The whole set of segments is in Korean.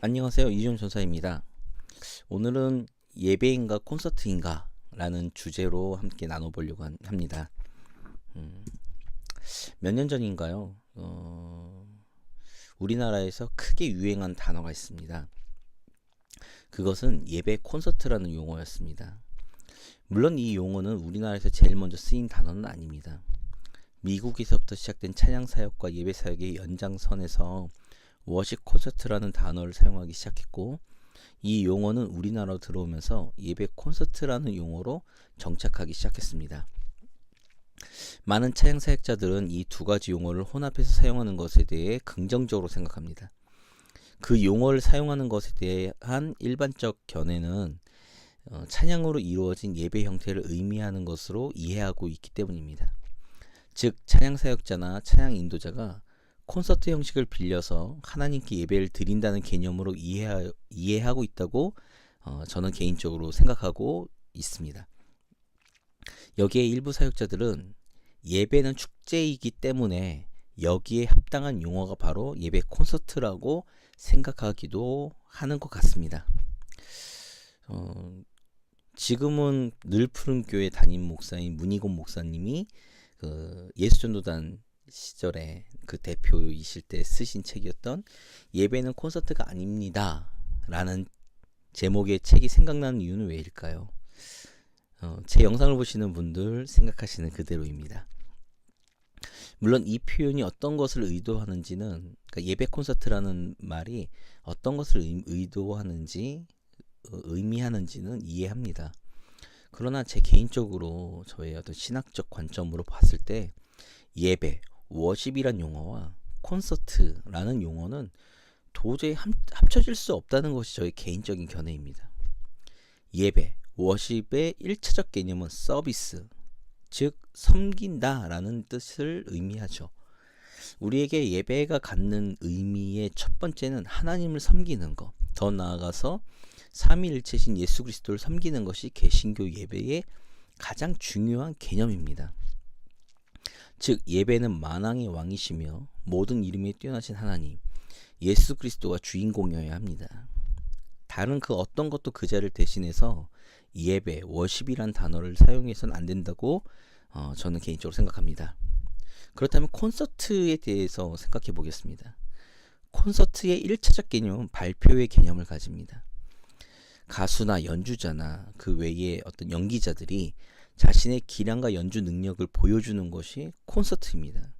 안녕하세요. 이준 전사입니다. 오늘은 예배인가 콘서트인가 라는 주제로 함께 나눠보려고 합니다. 몇 년 전인가요? 우리나라에서 크게 유행한 단어가 있습니다. 그것은 예배 콘서트라는 용어였습니다. 물론 이 용어는 우리나라에서 제일 먼저 쓰인 단어는 아닙니다. 미국에서부터 시작된 찬양 사역과 예배 사역의 연장선에서 워십 콘서트라는 단어를 사용하기 시작했고, 이 용어는 우리나라로 들어오면서 예배 콘서트라는 용어로 정착하기 시작했습니다. 많은 찬양 사역자들은 이 두 가지 용어를 혼합해서 사용하는 것에 대해 긍정적으로 생각합니다. 그 용어를 사용하는 것에 대한 일반적 견해는 찬양으로 이루어진 예배 형태를 의미하는 것으로 이해하고 있기 때문입니다. 즉, 찬양 사역자나 찬양 인도자가 콘서트 형식을 빌려서 하나님께 예배를 드린다는 개념으로 이해하고 있다고 저는 개인적으로 생각하고 있습니다. 여기에 일부 사역자들은 예배는 축제이기 때문에 여기에 합당한 용어가 바로 예배 콘서트라고 생각하기도 하는 것 같습니다. 지금은 늘푸른교회 담임 목사인 문희곤 목사님이 예수전도단 시절에 그 대표이실 때 쓰신 책이었던 예배는 콘서트가 아닙니다 라는 제목의 책이 생각나는 이유는 왜일까요? 제 영상을 보시는 분들 생각하시는 그대로입니다. 물론 이 표현이 어떤 것을 의도하는지는, 그러니까 예배 콘서트라는 말이 어떤 것을 의도하는지 의미하는지는 이해합니다. 그러나 제 개인적으로 저의 어떤 신학적 관점으로 봤을 때 예배, 워십이란 용어와 콘서트라는 용어는 도저히 합쳐질 수 없다는 것이 저의 개인적인 견해입니다. 예배, 워십의 1차적 개념은 서비스, 즉 섬긴다 라는 뜻을 의미하죠. 우리에게 예배가 갖는 의미의 첫 번째는 하나님을 섬기는 것, 더 나아가서 삼위일체신 예수 그리스도를 섬기는 것이 개신교 예배의 가장 중요한 개념입니다. 즉, 예배는 만왕의 왕이시며 모든 이름에 뛰어나신 하나님 예수 그리스도가 주인공이어야 합니다. 다른 그 어떤 것도 그 자리를 대신해서 예배, 워십이란 단어를 사용해서는 안 된다고 저는 개인적으로 생각합니다. 그렇다면 콘서트에 대해서 생각해 보겠습니다. 콘서트의 1차적 개념은 발표의 개념을 가집니다. 가수나 연주자나 그 외의 어떤 연기자들이 자신의 기량과 연주 능력을 보여주는 것이 콘서트입니다.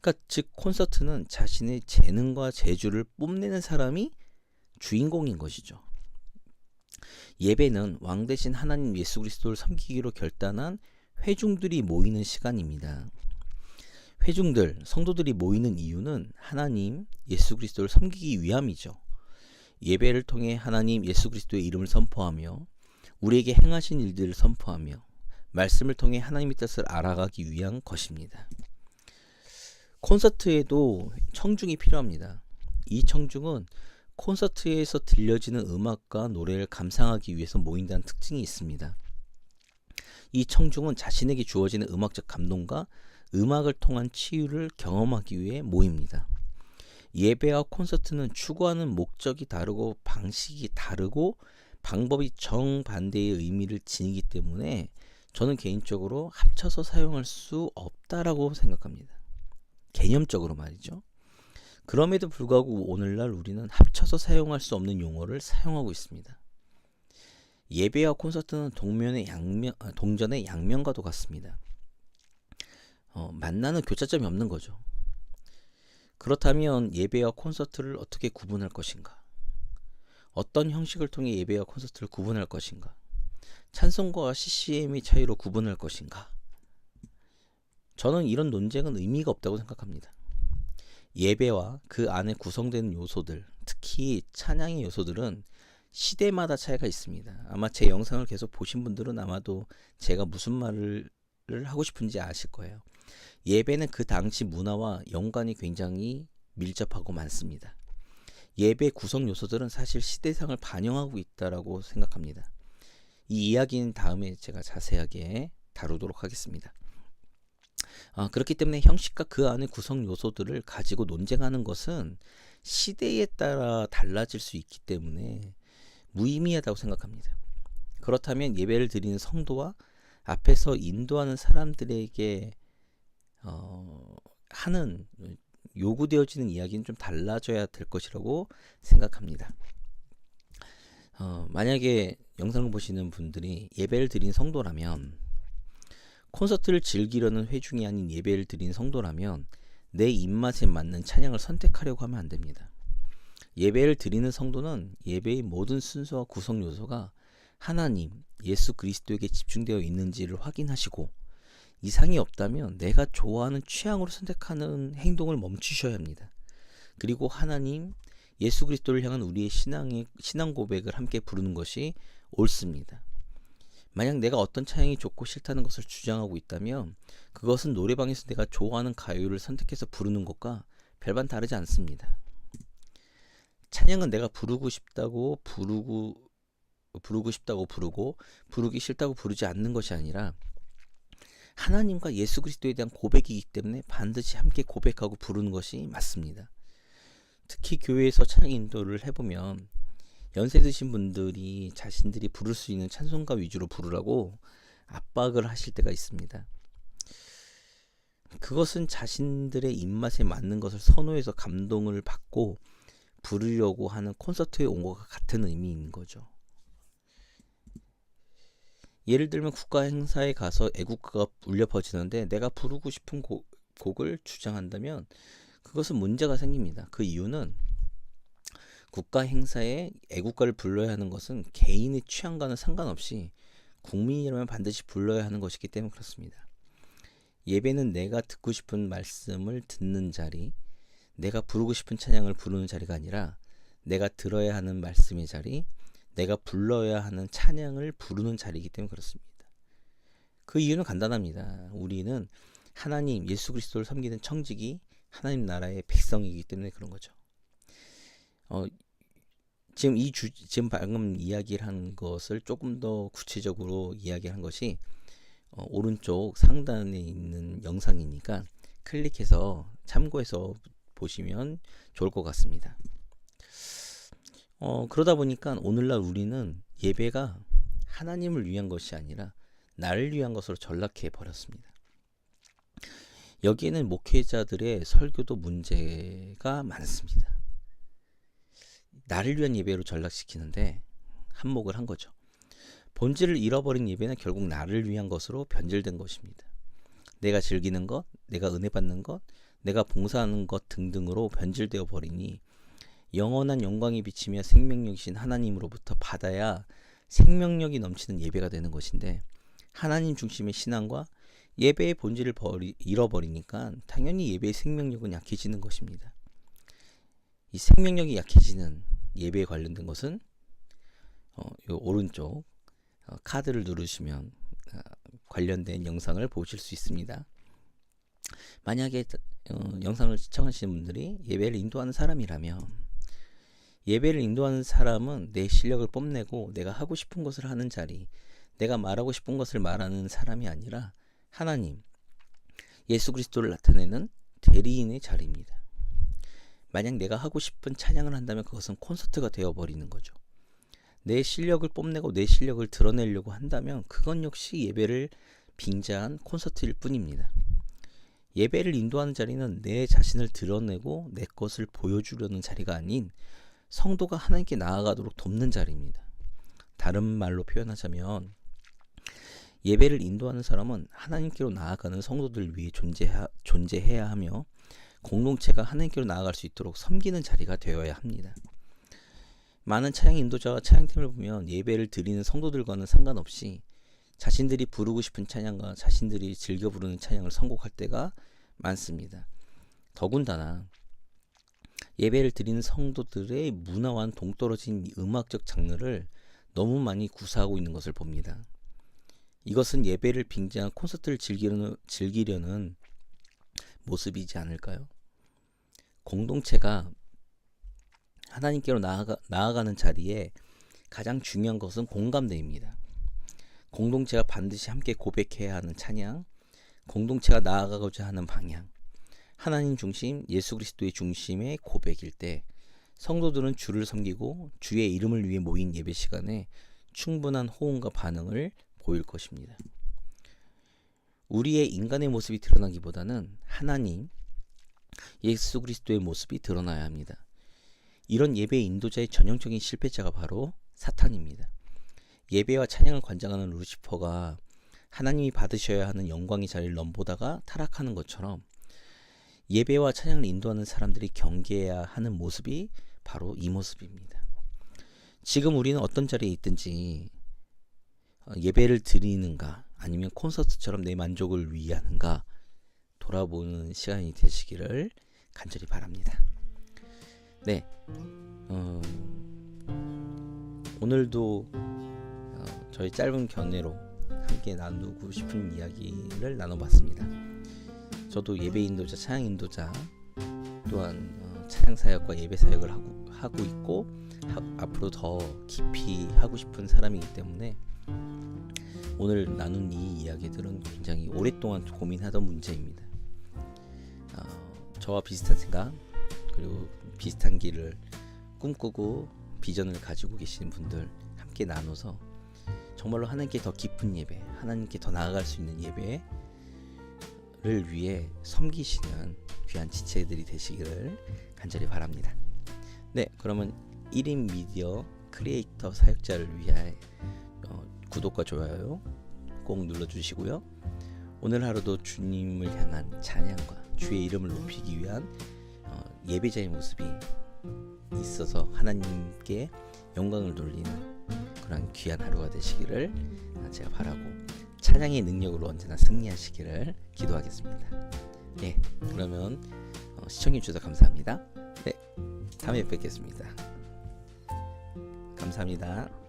그러니까 즉 콘서트는 자신의 재능과 재주를 뽐내는 사람이 주인공인 것이죠. 예배는 왕 대신 하나님 예수 그리스도를 섬기기로 결단한 회중들이 모이는 시간입니다. 회중들, 성도들이 모이는 이유는 하나님 예수 그리스도를 섬기기 위함이죠. 예배를 통해 하나님 예수 그리스도의 이름을 선포하며 우리에게 행하신 일들을 선포하며 말씀을 통해 하나님의 뜻을 알아가기 위한 것입니다. 콘서트에도 청중이 필요합니다. 이 청중은 콘서트에서 들려지는 음악과 노래를 감상하기 위해서 모인다는 특징이 있습니다. 이 청중은 자신에게 주어지는 음악적 감동과 음악을 통한 치유를 경험하기 위해 모입니다. 예배와 콘서트는 추구하는 목적이 다르고 방식이 다르고 방법이 정반대의 의미를 지니기 때문에 저는 개인적으로 합쳐서 사용할 수 없다라고 생각합니다. 개념적으로 말이죠. 그럼에도 불구하고 오늘날 우리는 합쳐서 사용할 수 없는 용어를 사용하고 있습니다. 예배와 콘서트는 동전의 양면과도 같습니다. 만나는 교차점이 없는 거죠. 그렇다면 예배와 콘서트를 어떻게 구분할 것인가? 어떤 형식을 통해 예배와 콘서트를 구분할 것인가? 찬송가와 CCM의 차이로 구분할 것인가? 저는 이런 논쟁은 의미가 없다고 생각합니다. 예배와 그 안에 구성되는 요소들, 특히 찬양의 요소들은 시대마다 차이가 있습니다. 아마 제 영상을 계속 보신 분들은 아마도 제가 무슨 말을 하고 싶은지 아실 거예요. 예배는 그 당시 문화와 연관이 굉장히 밀접하고 많습니다. 예배 구성 요소들은 사실 시대상을 반영하고 있다고 생각합니다. 이 이야기는 다음에 제가 자세하게 다루도록 하겠습니다. 그렇기 때문에 형식과 그 안의 구성 요소들을 가지고 논쟁하는 것은 시대에 따라 달라질 수 있기 때문에 무의미하다고 생각합니다. 그렇다면 예배를 드리는 성도와 앞에서 인도하는 사람들에게 하는 요구되어지는 이야기는 좀 달라져야 될 것이라고 생각합니다. 만약에 영상을 보시는 분들이 예배를 드린 성도라면, 콘서트를 즐기려는 회중이 아닌 예배를 드린 성도라면 내 입맛에 맞는 찬양을 선택하려고 하면 안 됩니다. 예배를 드리는 성도는 예배의 모든 순서와 구성 요소가 하나님, 예수 그리스도에게 집중되어 있는지를 확인하시고, 이상이 없다면 내가 좋아하는 취향으로 선택하는 행동을 멈추셔야 합니다. 그리고 하나님, 예수 그리스도를 향한 우리의 신앙 고백을 함께 부르는 것이 옳습니다. 만약 내가 어떤 찬양이 좋고 싫다는 것을 주장하고 있다면 그것은 노래방에서 내가 좋아하는 가요를 선택해서 부르는 것과 별반 다르지 않습니다. 찬양은 내가 부르고 싶다고 부르고 부르기 싫다고 부르지 않는 것이 아니라 하나님과 예수 그리스도에 대한 고백이기 때문에 반드시 함께 고백하고 부르는 것이 맞습니다. 특히 교회에서 찬양 인도를 해보면 연세 드신 분들이 자신들이 부를 수 있는 찬송가 위주로 부르라고 압박을 하실 때가 있습니다. 그것은 자신들의 입맛에 맞는 것을 선호해서 감동을 받고 부르려고 하는 콘서트에 온 것과 같은 의미인 거죠. 예를 들면 국가 행사에 가서 애국가가 울려 퍼지는데 내가 부르고 싶은 곡을 주장한다면 그것은 문제가 생깁니다. 그 이유는 국가 행사에 애국가를 불러야 하는 것은 개인의 취향과는 상관없이 국민이라면 반드시 불러야 하는 것이기 때문에 그렇습니다. 예배는 내가 듣고 싶은 말씀을 듣는 자리, 내가 부르고 싶은 찬양을 부르는 자리가 아니라 내가 들어야 하는 말씀의 자리, 내가 불러야 하는 찬양을 부르는 자리이기 때문에 그렇습니다. 그 이유는 간단합니다. 우리는 하나님, 예수 그리스도를 섬기는 청직이 하나님 나라의 백성이기 때문에 그런 거죠. 지금 방금 이야기를 한 것을 조금 더 구체적으로 이야기한 것이 오른쪽 상단에 있는 영상이니까 클릭해서 참고해서 보시면 좋을 것 같습니다. 그러다 보니까 오늘날 우리는 예배가 하나님을 위한 것이 아니라 나를 위한 것으로 전락해 버렸습니다. 여기에는 목회자들의 설교도 문제가 많습니다. 나를 위한 예배로 전락시키는데 한몫을 한 거죠. 본질을 잃어버린 예배는 결국 나를 위한 것으로 변질된 것입니다. 내가 즐기는 것, 내가 은혜 받는 것, 내가 봉사하는 것 등등으로 변질되어 버리니 영원한 영광이 비치며 생명력이신 하나님으로부터 받아야 생명력이 넘치는 예배가 되는 것인데, 하나님 중심의 신앙과 예배의 본질을 잃어버리니까 당연히 예배의 생명력은 약해지는 것입니다. 이 생명력이 약해지는 예배에 관련된 것은 요 오른쪽 카드를 누르시면 관련된 영상을 보실 수 있습니다. 만약에 영상을 시청하시는 분들이 예배를 인도하는 사람이라면, 예배를 인도하는 사람은 내 실력을 뽐내고 내가 하고 싶은 것을 하는 자리, 내가 말하고 싶은 것을 말하는 사람이 아니라 하나님, 예수 그리스도를 나타내는 대리인의 자리입니다. 만약 내가 하고 싶은 찬양을 한다면 그것은 콘서트가 되어버리는 거죠. 내 실력을 뽐내고 내 실력을 드러내려고 한다면 그건 역시 예배를 빙자한 콘서트일 뿐입니다. 예배를 인도하는 자리는 내 자신을 드러내고 내 것을 보여주려는 자리가 아닌 성도가 하나님께 나아가도록 돕는 자리입니다. 다른 말로 표현하자면 예배를 인도하는 사람은 하나님께로 나아가는 성도들 위해 존재해야 하며 공동체가 하나님께로 나아갈 수 있도록 섬기는 자리가 되어야 합니다. 많은 찬양 인도자와 찬양팀을 보면 예배를 드리는 성도들과는 상관없이 자신들이 부르고 싶은 찬양과 자신들이 즐겨 부르는 찬양을 선곡할 때가 많습니다. 더군다나 예배를 드리는 성도들의 문화와는 동떨어진 음악적 장르를 너무 많이 구사하고 있는 것을 봅니다. 이것은 예배를 빙자한 콘서트를 즐기려는 모습이지 않을까요? 공동체가 하나님께로 나아가는 자리에 가장 중요한 것은 공감대입니다. 공동체가 반드시 함께 고백해야 하는 찬양, 공동체가 나아가고자 하는 방향, 하나님 중심, 예수 그리스도의 중심의 고백일 때 성도들은 주를 섬기고 주의 이름을 위해 모인 예배 시간에 충분한 호응과 반응을 보일 것입니다. 우리의 인간의 모습이 드러나기보다는 하나님, 예수 그리스도의 모습이 드러나야 합니다. 이런 예배 인도자의 전형적인 실패자가 바로 사탄입니다. 예배와 찬양을 관장하는 루시퍼가 하나님이 받으셔야 하는 영광의 자리를 넘보다가 타락하는 것처럼 예배와 찬양을 인도하는 사람들이 경계해야 하는 모습이 바로 이 모습입니다. 지금 우리는 어떤 자리에 있든지 예배를 드리는가 아니면 콘서트처럼 내 만족을 위하는가 돌아보는 시간이 되시기를 간절히 바랍니다. 네, 오늘도 저희 짧은 견해로 함께 나누고 싶은 이야기를 나눠봤습니다. 저도 예배 인도자, 찬양 인도자 또한 찬양 사역과 예배 사역을 하고 있고 앞으로 더 깊이 하고 싶은 사람이기 때문에 오늘 나눈 이 이야기들은 굉장히 오랫동안 고민하던 문제입니다. 저와 비슷한 생각 그리고 비슷한 길을 꿈꾸고 비전을 가지고 계시는 분들 함께 나눠서 정말로 하나님께 더 깊은 예배, 하나님께 더 나아갈 수 있는 예배를 위해 섬기시는 귀한 지체들이 되시기를 간절히 바랍니다. 네, 그러면 1인 미디어 크리에이터 사역자를 위해 구독과 좋아요 꼭 눌러주시고요. 오늘 하루도 주님을 향한 찬양과 주의 이름을 높이기 위한 예배자의 모습이 있어서 하나님께 영광을 돌리는 그런 귀한 하루가 되시기를 제가 바라고 찬양의 능력으로 언제나 승리하시기를 기도하겠습니다. 네, 그러면 시청해 주셔서 감사합니다. 네, 다음에 뵙겠습니다. 감사합니다.